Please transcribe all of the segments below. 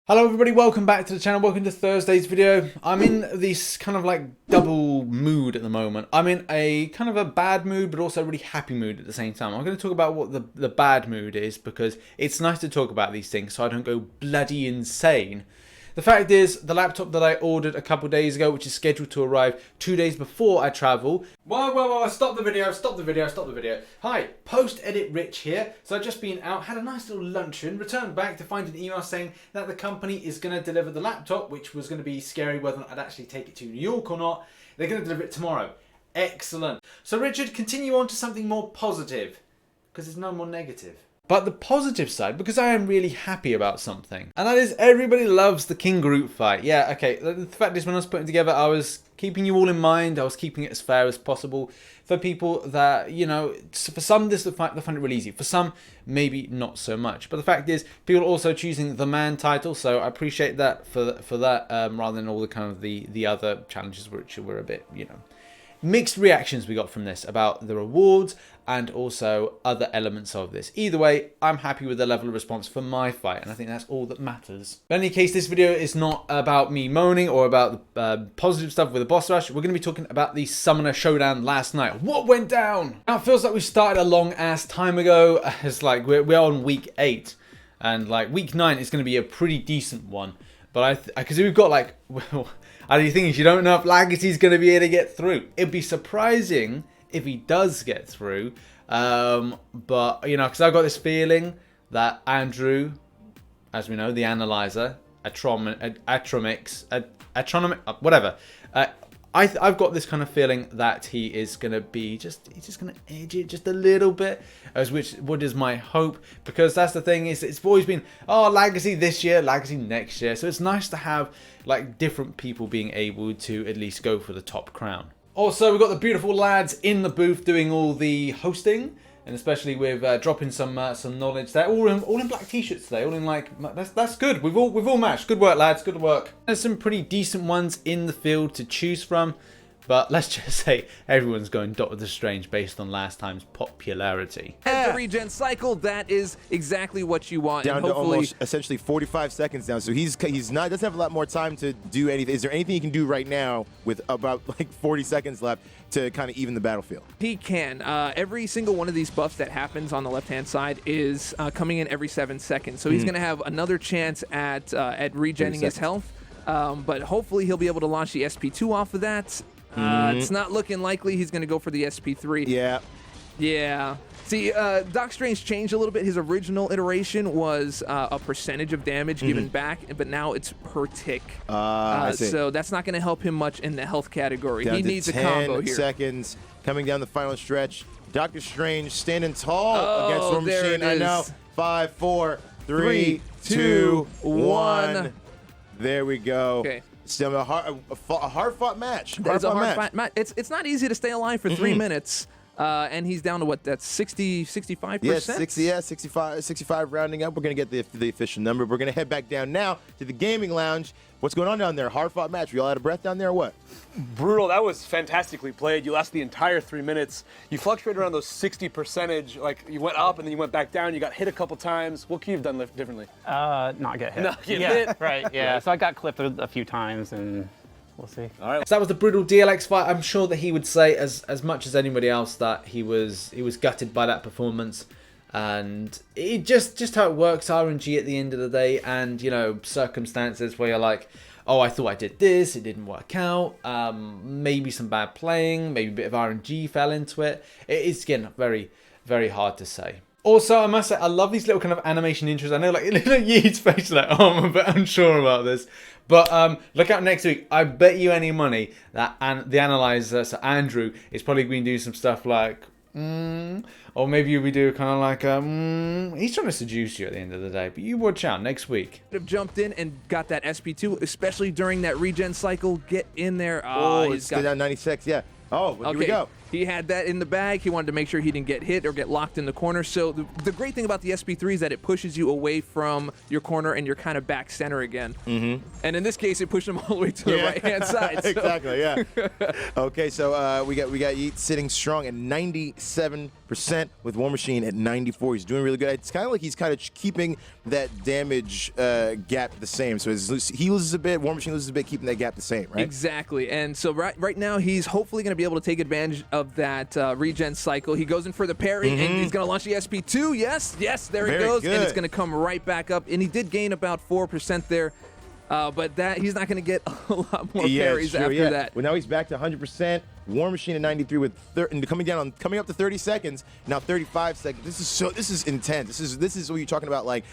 Hello everybody, welcome back to the channel, welcome to Thursday's video. I'm in this kind of like double mood at the moment. I'm in a kind of a bad mood but also a really happy mood at the same time. I'm going to talk about what the bad mood is because it's nice to talk about these things so I don't go bloody insane. The fact is, the laptop that I ordered a couple days ago, which is scheduled to arrive 2 days before I travel. Whoa, stop the video. Hi, post-edit Rich here. So I've just been out, had a nice little luncheon, returned back to find an email saying that the company is going to deliver the laptop, which was going to be scary whether I'd actually take it to New York or not. They're going to deliver it tomorrow. Excellent. So Richard, continue on to something more positive, because there's no more negative. But the positive side, because I am really happy about something, and that is everybody loves the King Group fight. Yeah, okay, the fact is when I was putting together, I was keeping you all in mind. I was keeping it as fair as possible for people that, you know, for some they find it really easy. For some, maybe not so much. But the fact is, people are also choosing the man title, so I appreciate that for that, rather than all the kind of the other challenges which were a bit, you know, mixed reactions we got from this about the rewards and also other elements of this. Either way, I'm happy with the level of response for my fight, and I think that's all that matters. But in any case, this video is not about me moaning or about the positive stuff with the boss rush. We're going to be talking about the Summoner Showdown last night. What went down? Now, it feels like we started a long ass time ago. It's like we're on week 8, and like week 9 is going to be a pretty decent one. But because we've got like, well, the thing is, you don't know if Legacy's going to be able to get through. It'd be surprising if he does get through. But, you know, because I've got this feeling that Andrew, as we know, the analyzer, whatever. I've got this kind of feeling that he is going to be he's just going to edge it just a little bit, what is my hope, because that's the thing is it's always been, oh, Legacy this year, Legacy next year. So it's nice to have like different people being able to at least go for the top crown. Also, we've got the beautiful lads in the booth doing all the hosting, and especially with dropping some knowledge there. All in black t-shirts today. All in like that's good. We've all matched. Good work, lads. Good work. There's some pretty decent ones in the field to choose from, but let's just say everyone's going Doctor Strange based on last time's popularity. As the regen cycle, that is exactly what you want. Down and to hopefully almost essentially 45 seconds now, so doesn't have a lot more time to do anything. Is there anything he can do right now with about like 40 seconds left to kind of even the battlefield? he can. Every single one of these buffs that happens on the left-hand side is coming in every 7 seconds, so he's going to have another chance at regenning his health. But hopefully he'll be able to launch the SP2 off of that. It's not looking likely he's going to go for the SP3. Yeah. See, Doc Strange changed a little bit. His original iteration was a percentage of damage given back, but now it's per tick. So that's not going to help him much in the health category. Down he to needs 10 a combo here. seconds coming down the final stretch. Doctor Strange standing tall against War there Machine. it I is. know. 5, 4, 3, 2, 1. There we go. Okay. Still a hard-fought match. It's a hard match. fight. It's not easy to stay alive for 3 minutes, and he's down to what? That's 65%. Yeah, 65 rounding up. We're gonna get the official number. We're gonna head back down now to the gaming lounge. What's going on down there? Hard-fought match. We all out of breath down there, or what? Brutal. That was fantastically played. You lasted the entire 3 minutes. You fluctuated around those 60%. Like you went up and then you went back down. You got hit a couple times. What could you have done differently? Not get hit. Not get yeah, hit. right. Yeah. So I got clipped a few times, and we'll see. All right. So that was the brutal DLX fight. I'm sure that he would say as much as anybody else that he was gutted by that performance, and it just how it works, RNG at the end of the day, and you know, circumstances where you're like, oh, I thought I did this, it didn't work out, maybe some bad playing, maybe a bit of RNG fell into it. It is, again, very, very hard to say. Also, I must say, I love these little kind of animation intros. I know, like, Yeet's face, like, oh, I'm a bit unsure about this. But look out next week. I bet you any money that the analyzer, so Andrew, is probably going to do some stuff like, or maybe we do kind of like, he's trying to seduce you at the end of the day. But you watch out next week. Have jumped in and got that SP2, especially during that regen cycle. Get in there. Oh, it's down 96. Yeah. Oh, well, here we Okay. go. He had that in the bag. He wanted to make sure he didn't get hit or get locked in the corner. So the great thing about the SP3 is that it pushes you away from your corner and you're kind of back center again. And in this case, it pushed him all the way to the right-hand side. So. Exactly, yeah. Okay, so we got Yeet sitting strong at 97% with War Machine at 94. He's doing really good. It's kind of like he's kind of keeping that damage gap the same. So he loses a bit, War Machine loses a bit, keeping that gap the same, right? Exactly. And so right now, he's hopefully going to be able to take advantage of that regen cycle. He goes in for the parry, and he's going to launch the SP2. Yes, there he goes. Good. And it's going to come right back up. And he did gain about 4% there. But that he's not going to get a lot more parries after that. Well, now he's back to 100%. War Machine at 93 with and coming up to 30 seconds. Now 35 seconds. This is intense. This is what you're talking about, like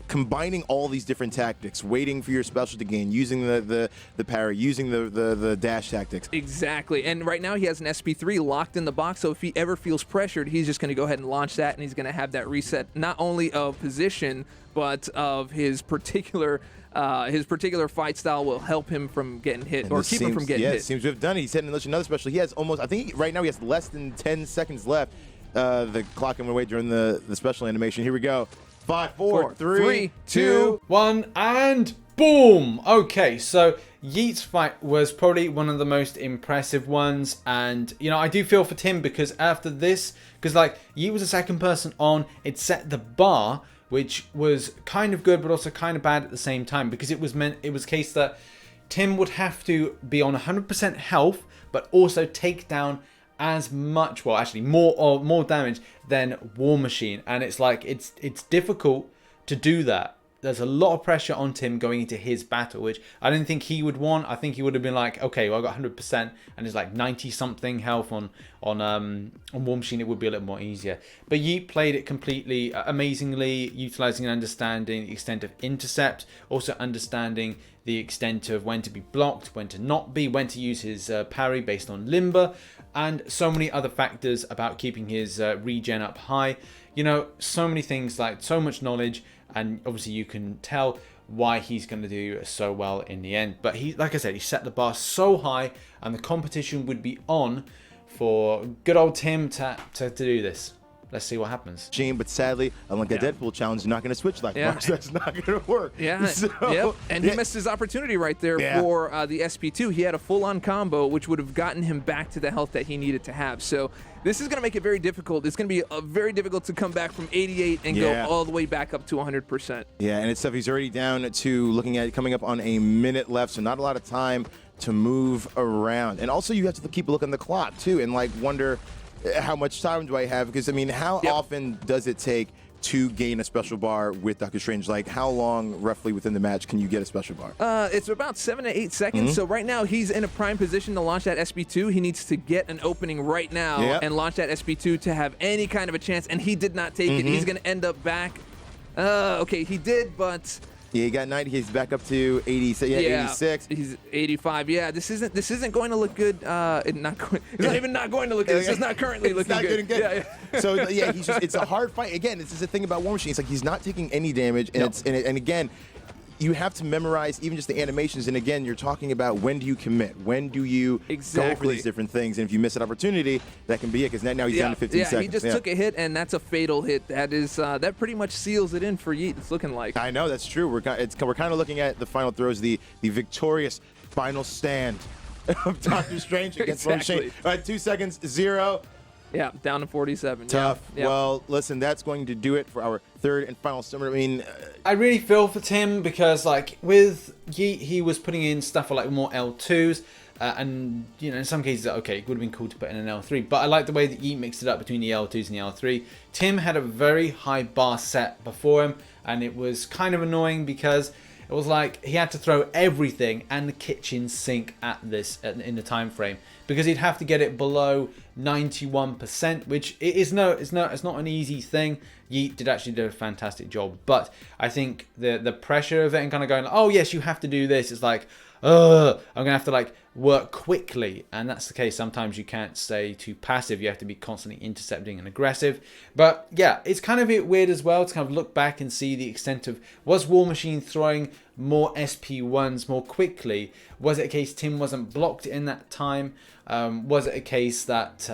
combining all these different tactics, waiting for your special to gain, using the parry, using the dash tactics. Exactly. And right now he has an SP3 locked in the box, so if he ever feels pressured, he's just going to go ahead and launch that, and he's going to have that reset not only of position, but of his particular fight style will help him from getting hit, or keep him from getting hit. Yeah, seems to have done it. He's hitting another special. He has almost, I think right now he has less than 10 seconds left. The clock went away during the special animation. Here we go. 5, 4, 3, 2, 1, and boom! Okay, so Yeet's fight was probably one of the most impressive ones, and you know, I do feel for Tim because after this, because like Yeet was the second person on, it set the bar, which was kind of good but also kind of bad at the same time, because it was a case that Tim would have to be on 100% health but also take down as much, well actually more damage than War Machine, and it's like it's difficult to do that. There's a lot of pressure on Tim going into his battle, which I didn't think he would want. I think he would have been like, okay, well, I got 100% and it's like 90 something health on War Machine. It would be a little more easier. But Yeet played it completely amazingly, utilizing and understanding the extent of intercept, also understanding the extent of when to be blocked, when to not be, when to use his parry based on limber, and so many other factors about keeping his regen up high. You know, so many things, like so much knowledge. And obviously you can tell why he's going to do so well in the end. But he, like I said, he set the bar so high, and the competition would be on for good old Tim to do this. Let's see what happens. But sadly, unlike a Deadpool challenge, you're not going to switch like much. That's not going to work. Yeah. So, and he missed his opportunity right there for the SP2. He had a full-on combo, which would have gotten him back to the health that he needed to have. So this is going to make it very difficult. It's going to be very difficult to come back from 88 and go all the way back up to 100%. Yeah, and it's tough. He's already down to looking at coming up on a minute left, so not a lot of time to move around. And also you have to keep a look on the clock too, and like wonder how much time do I have? Because I mean, how often does it take to gain a special bar with Doctor Strange? Like, how long roughly within the match can you get a special bar? It's about 7 to 8 seconds. So right now he's in a prime position to launch that SP2. He needs to get an opening right now and launch that SP2 to have any kind of a chance, and he did not take it. He's going to end up back. Okay, he did, but yeah, he got 90. He's back up to 80. So 86. He's 85. Yeah, this isn't going to look good. It's not even not going to look good. It's just not currently looking good. Yeah. So yeah, it's a hard fight. Again, this is the thing about War Machine. It's like he's not taking any damage, and and again, you have to memorize even just the animations. And again, you're talking about when do you commit? When do you go for these different things? And if you miss an opportunity, that can be it, because now he's down to 15 seconds. Yeah, he just took a hit, and that's a fatal hit. That is that pretty much seals it in for Yeet. It's looking like. I know, that's true. We're kind of looking at the final throws, the victorious final stand of Doctor Strange against War Machine. All right, 2 seconds, 0. Yeah, down to 47. Tough. Yeah. Well, listen, that's going to do it for our third and final summer. I mean, I really feel for Tim, because like with Yeet, he was putting in stuff for like more L2s, and you know, in some cases, okay, it would have been cool to put in an L3, but I like the way that Yeet mixed it up between the L2s and the L3. Tim had a very high bar set before him, and it was kind of annoying because it was like he had to throw everything and the kitchen sink at this in the time frame, because he'd have to get it below 91%, which it's not an easy thing. Yeet did actually do a fantastic job, but I think the pressure of it and kind of going, oh yes, you have to do this, it's like, I'm gonna have to like work quickly, and that's the case. Sometimes you can't stay too passive. You have to be constantly intercepting and aggressive. But yeah, it's kind of weird as well to kind of look back and see the extent of, was War Machine throwing more SP1s more quickly? Was it a case Tim wasn't blocked in that time? Was it a case that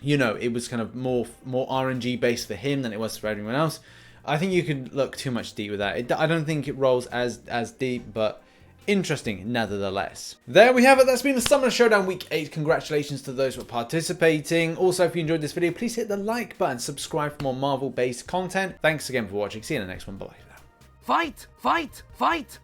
you know, it was kind of more RNG based for him than it was for everyone else? I think you could look too much deep with that. I don't think it rolls as deep, but interesting nevertheless. There we have it. That's been the Summoner Showdown Week 8. Congratulations to those who are participating. Also, if you enjoyed this video, please hit the like button, subscribe for more Marvel based content. Thanks again for watching. See you in the next one. Bye. Fight! Fight! Fight!